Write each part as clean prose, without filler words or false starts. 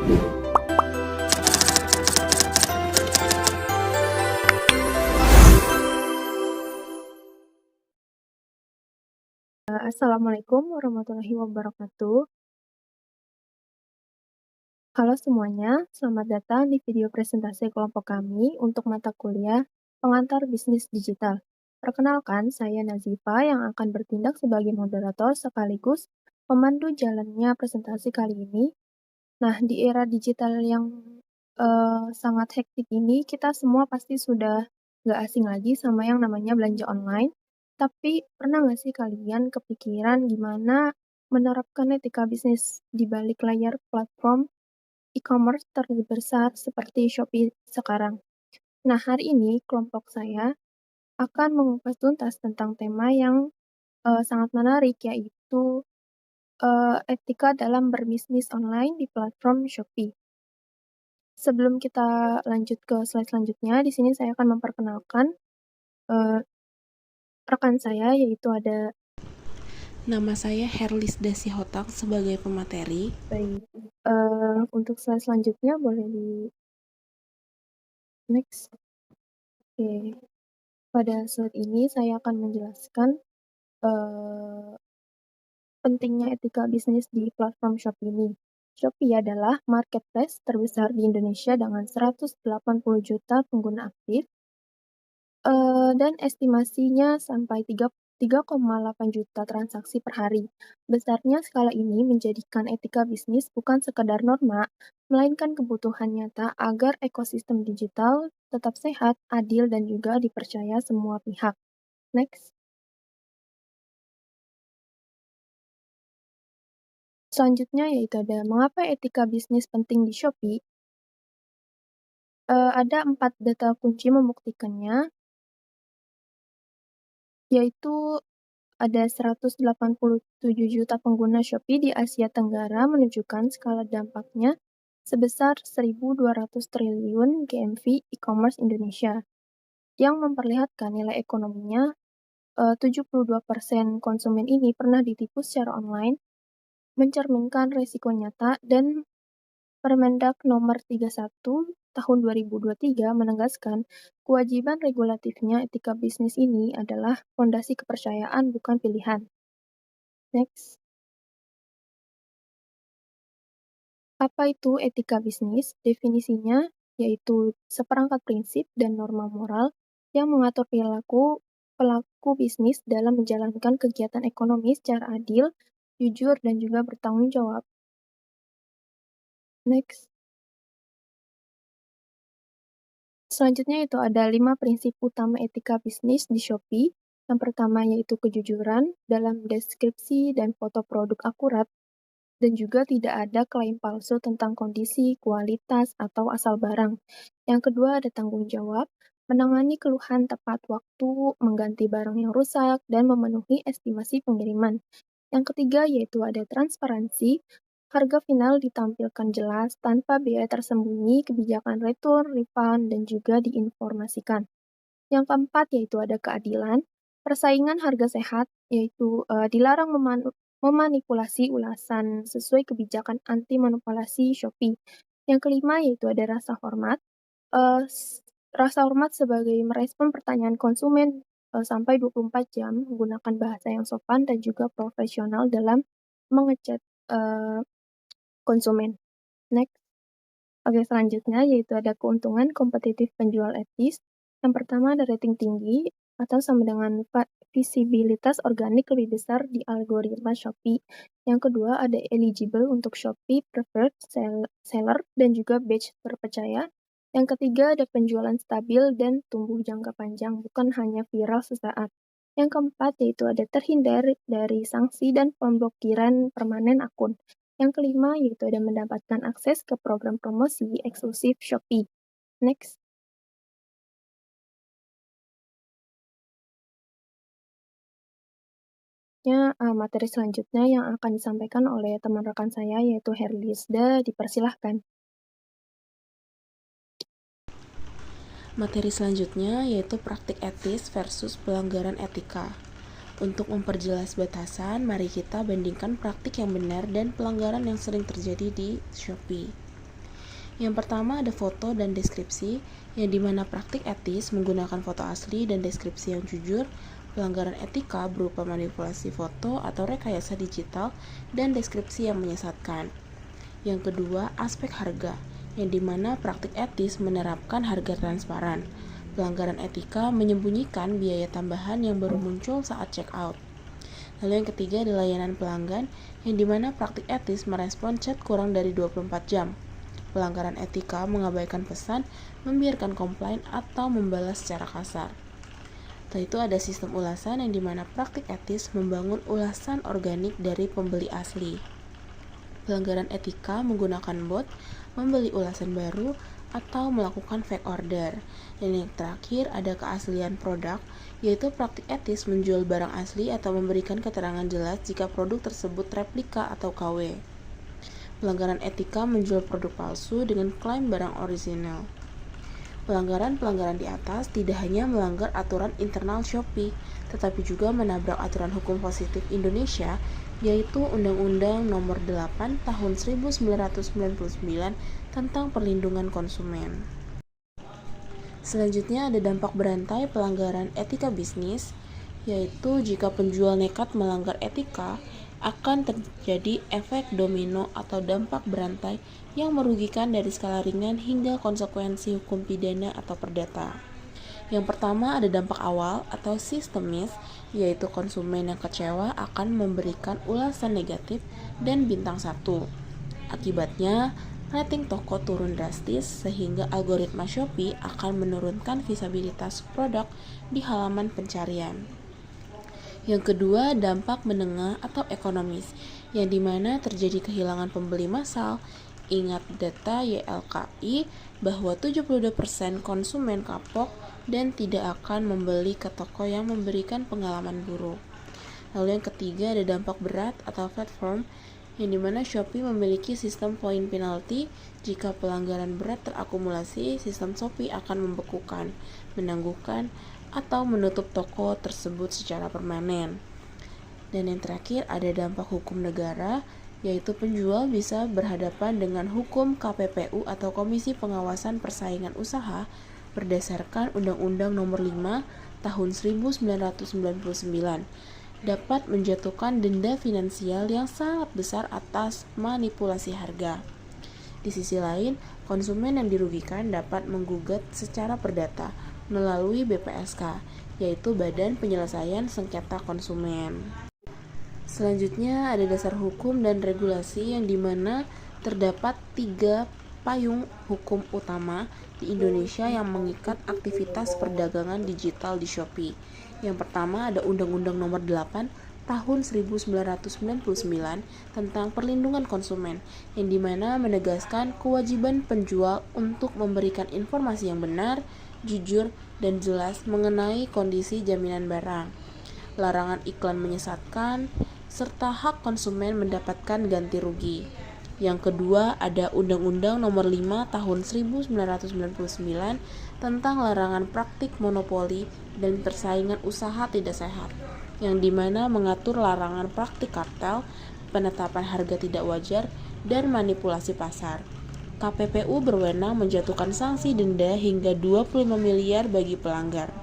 Assalamualaikum warahmatullahi wabarakatuh. Halo semuanya, selamat datang di video presentasi kelompok kami untuk mata kuliah Pengantar Bisnis Digital. Perkenalkan, saya Nazifa yang akan bertindak sebagai moderator sekaligus pemandu jalannya presentasi kali ini. Nah, di era digital yang sangat hektik ini, kita semua pasti sudah nggak asing lagi sama yang namanya belanja online. Tapi pernah nggak sih kalian kepikiran gimana menerapkan etika bisnis di balik layar platform e-commerce terbesar seperti Shopee sekarang? Nah, hari ini kelompok saya akan mengupas tuntas tentang tema yang sangat menarik, yaitu etika dalam berbisnis online di platform Shopee. Sebelum kita lanjut ke slide selanjutnya, di sini saya akan memperkenalkan rekan saya, yaitu ada Nama saya Herlisda Sihotang sebagai pemateri. baik. Untuk slide selanjutnya boleh di next. Oke. Pada slide ini saya akan menjelaskan pentingnya etika bisnis di platform Shopee ini. Shopee adalah marketplace terbesar di Indonesia dengan 180 juta pengguna aktif, dan estimasinya sampai 3,8 juta transaksi per hari. Besarnya skala ini menjadikan etika bisnis bukan sekadar norma, melainkan kebutuhan nyata agar ekosistem digital tetap sehat, adil, dan juga dipercaya semua pihak. Next. Selanjutnya yaitu ada mengapa etika bisnis penting di Shopee. Ada 4 data kunci membuktikannya, yaitu ada 187 juta pengguna Shopee di Asia Tenggara menunjukkan skala dampaknya sebesar 1.200 triliun GMV e-commerce Indonesia, yang memperlihatkan nilai ekonominya 72% konsumen ini pernah ditipu secara online, mencerminkan risiko nyata, dan Permendag Nomor 31 Tahun 2023 menegaskan kewajiban regulatifnya etika bisnis ini adalah fondasi kepercayaan bukan pilihan. Next. Apa itu etika bisnis? Definisinya yaitu seperangkat prinsip dan norma moral yang mengatur perilaku pelaku bisnis dalam menjalankan kegiatan ekonomi secara adil, jujur, dan juga bertanggung jawab. Next. Selanjutnya itu ada 5 prinsip utama etika bisnis di Shopee. Yang pertama yaitu kejujuran dalam deskripsi dan foto produk akurat, dan juga tidak ada klaim palsu tentang kondisi, kualitas, atau asal barang. Yang kedua ada tanggung jawab, menangani keluhan tepat waktu, mengganti barang yang rusak, dan memenuhi estimasi pengiriman. Yang ketiga yaitu ada transparansi, harga final ditampilkan jelas tanpa biaya tersembunyi, kebijakan return, refund, dan juga diinformasikan. Yang keempat yaitu ada keadilan, persaingan harga sehat, yaitu dilarang memanipulasi ulasan sesuai kebijakan anti manipulasi Shopee. Yang kelima yaitu ada rasa hormat. Rasa hormat sebagai merespon pertanyaan konsumen sampai 24 jam menggunakan bahasa yang sopan dan juga profesional dalam mengechat konsumen. Next. Oke, selanjutnya yaitu ada keuntungan kompetitif penjual etis. Yang pertama ada rating tinggi atau sama dengan visibilitas organik lebih besar di algoritma Shopee. Yang kedua ada eligible untuk Shopee Preferred Seller dan juga badge terpercaya. Yang ketiga ada penjualan stabil dan tumbuh jangka panjang, bukan hanya viral sesaat. Yang keempat yaitu ada terhindar dari sanksi dan pemblokiran permanen akun. Yang kelima yaitu ada mendapatkan akses ke program promosi eksklusif Shopee. Next. Materi selanjutnya yang akan disampaikan oleh teman rekan saya yaitu Herlisda, dipersilahkan. Materi selanjutnya yaitu praktik etis versus pelanggaran etika. Untuk memperjelas batasan, mari kita bandingkan praktik yang benar dan pelanggaran yang sering terjadi di Shopee. Yang pertama ada foto dan deskripsi, yang dimana praktik etis menggunakan foto asli dan deskripsi yang jujur, pelanggaran etika berupa manipulasi foto atau rekayasa digital, dan deskripsi yang menyesatkan. Yang kedua, aspek harga, yang dimana praktik etis menerapkan harga transparan. Pelanggaran etika menyembunyikan biaya tambahan yang baru muncul saat check out. Lalu yang ketiga adalah layanan pelanggan, yang dimana praktik etis merespon chat kurang dari 24 jam. Pelanggaran etika mengabaikan pesan, membiarkan komplain, atau membalas secara kasar. Setelah itu ada sistem ulasan, yang dimana praktik etis membangun ulasan organik dari pembeli asli. Pelanggaran etika menggunakan bot, membeli ulasan baru, atau melakukan fake order. Dan yang terakhir ada keaslian produk, yaitu praktik etis menjual barang asli atau memberikan keterangan jelas jika produk tersebut replika atau KW. Pelanggaran etika menjual produk palsu dengan klaim barang orisinal. Pelanggaran-pelanggaran di atas tidak hanya melanggar aturan internal Shopee, tetapi juga menabrak aturan hukum positif Indonesia, yaitu Undang-Undang Nomor 8 Tahun 1999 tentang Perlindungan Konsumen. Selanjutnya ada dampak berantai pelanggaran etika bisnis, yaitu jika penjual nekat melanggar etika, akan terjadi efek domino atau dampak berantai yang merugikan dari skala ringan hingga konsekuensi hukum pidana atau perdata. Yang pertama ada dampak awal atau sistemis, yaitu konsumen yang kecewa akan memberikan ulasan negatif dan bintang 1. Akibatnya, rating toko turun drastis sehingga algoritma Shopee akan menurunkan visabilitas produk di halaman pencarian. Yang kedua, dampak menengah atau ekonomis, yang dimana terjadi kehilangan pembeli massal. Ingat data YLKI bahwa 72% konsumen kapok dan tidak akan membeli ke toko yang memberikan pengalaman buruk. Lalu yang ketiga ada dampak berat atau platform, yang dimana Shopee memiliki sistem poin penalti. Jika pelanggaran berat terakumulasi, sistem Shopee akan membekukan, menangguhkan, atau menutup toko tersebut secara permanen. Dan yang terakhir ada dampak hukum negara, yaitu penjual bisa berhadapan dengan hukum KPPU atau Komisi Pengawasan Persaingan Usaha berdasarkan Undang-Undang Nomor 5 Tahun 1999, dapat menjatuhkan denda finansial yang sangat besar atas manipulasi harga. Di sisi lain, konsumen yang dirugikan dapat menggugat secara perdata melalui BPSK, yaitu Badan Penyelesaian Sengketa Konsumen. Selanjutnya ada dasar hukum dan regulasi, yang dimana terdapat 3 payung hukum utama di Indonesia yang mengikat aktivitas perdagangan digital di Shopee. Yang pertama ada Undang-Undang Nomor 8 Tahun 1999 tentang Perlindungan Konsumen, yang dimana menegaskan kewajiban penjual untuk memberikan informasi yang benar, jujur, dan jelas mengenai kondisi jaminan barang, larangan iklan menyesatkan, serta hak konsumen mendapatkan ganti rugi. Yang kedua ada Undang-Undang Nomor 5 Tahun 1999 tentang larangan praktik monopoli dan persaingan usaha tidak sehat, yang dimana mengatur larangan praktik kartel, penetapan harga tidak wajar, dan manipulasi pasar. KPPU berwenang menjatuhkan sanksi denda hingga 25 miliar bagi pelanggar.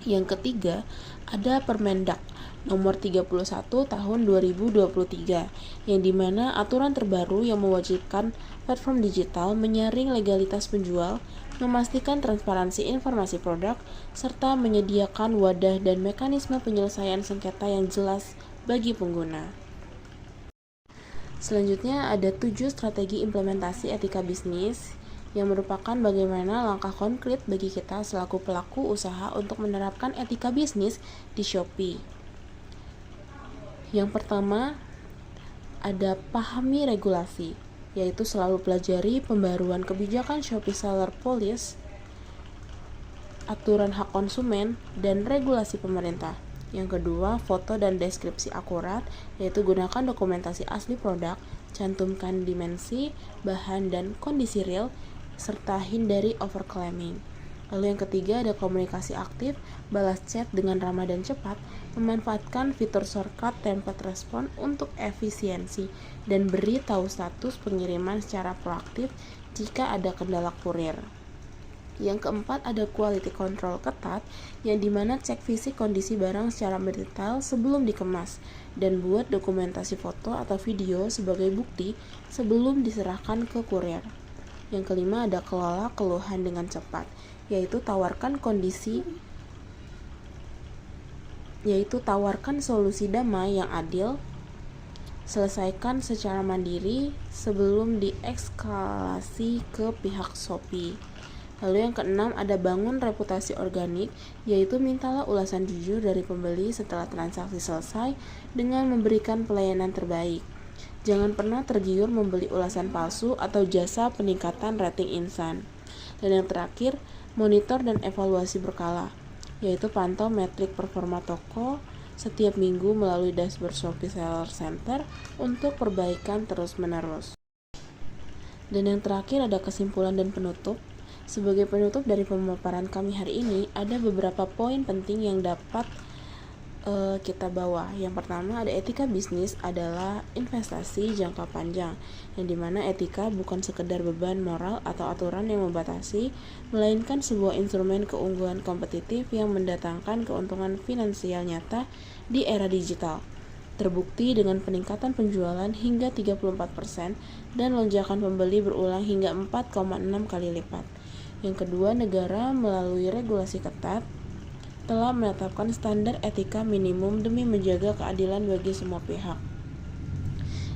Yang ketiga, ada Permendak Nomor 31 Tahun 2023, yang dimana aturan terbaru yang mewajibkan platform digital menyaring legalitas penjual, memastikan transparansi informasi produk, serta menyediakan wadah dan mekanisme penyelesaian sengketa yang jelas bagi pengguna. Selanjutnya ada 7 strategi implementasi etika bisnis, yang merupakan bagaimana langkah konkret bagi kita selaku pelaku usaha untuk menerapkan etika bisnis di Shopee. Yang pertama ada pahami regulasi, yaitu selalu pelajari pembaruan kebijakan Shopee Seller Policy, aturan hak konsumen, dan regulasi pemerintah. Yang kedua, foto dan deskripsi akurat, yaitu gunakan dokumentasi asli produk, cantumkan dimensi, bahan, dan kondisi real, serta hindari overclaiming. Lalu yang ketiga ada komunikasi aktif, balas chat dengan ramah dan cepat, memanfaatkan fitur shortcut template respon untuk efisiensi, dan beri tahu status pengiriman secara proaktif jika ada kendala kurir. Yang keempat, ada quality control ketat, yang dimana cek fisik kondisi barang secara mendetail sebelum dikemas, dan buat dokumentasi foto atau video sebagai bukti sebelum diserahkan ke kurir. Yang kelima, ada kelola keluhan dengan cepat, yaitu tawarkan solusi damai yang adil, selesaikan secara mandiri sebelum diekskalasi ke pihak Shopee. Lalu yang keenam, ada bangun reputasi organik, yaitu mintalah ulasan jujur dari pembeli setelah transaksi selesai dengan memberikan pelayanan terbaik. Jangan pernah tergiur membeli ulasan palsu atau jasa peningkatan rating insan. Dan yang terakhir, monitor dan evaluasi berkala, yaitu pantau metrik performa toko setiap minggu melalui dashboard Shopee Seller Center untuk perbaikan terus-menerus. Dan yang terakhir, ada kesimpulan dan penutup. Sebagai penutup dari pemaparan kami hari ini, ada beberapa poin penting yang dapat kita bawa. Yang pertama, ada etika bisnis adalah investasi jangka panjang, yang dimana etika bukan sekedar beban moral atau aturan yang membatasi, melainkan sebuah instrumen keunggulan kompetitif yang mendatangkan keuntungan finansial nyata di era digital. Terbukti dengan peningkatan penjualan hingga 34% dan lonjakan pembeli berulang hingga 4,6 kali lipat. Yang kedua, negara melalui regulasi ketat telah menetapkan standar etika minimum demi menjaga keadilan bagi semua pihak.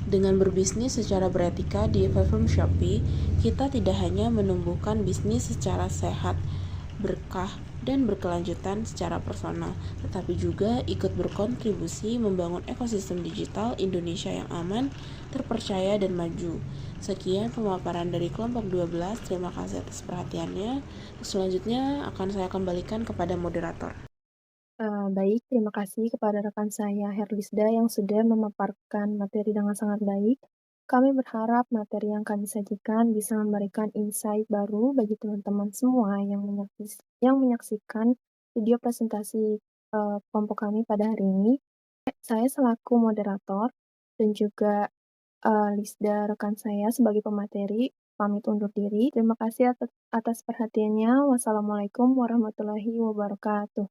Dengan berbisnis secara beretika di platform Shopee, kita tidak hanya menumbuhkan bisnis secara sehat, berkah, dan berkelanjutan secara personal, tetapi juga ikut berkontribusi membangun ekosistem digital Indonesia yang aman, terpercaya, dan maju. Sekian pemaparan dari kelompok 12. Terima kasih atas perhatiannya. Selanjutnya akan saya kembalikan kepada moderator. Baik, terima kasih kepada rekan saya Herlisda yang sudah memaparkan materi dengan sangat baik. Kami berharap materi yang kami sajikan bisa memberikan insight baru bagi teman-teman semua yang menyaksikan video presentasi kelompok kami pada hari ini. Saya selaku moderator dan juga Lisda rekan saya sebagai pemateri pamit undur diri. Terima kasih atas perhatiannya. Wassalamualaikum warahmatullahi wabarakatuh.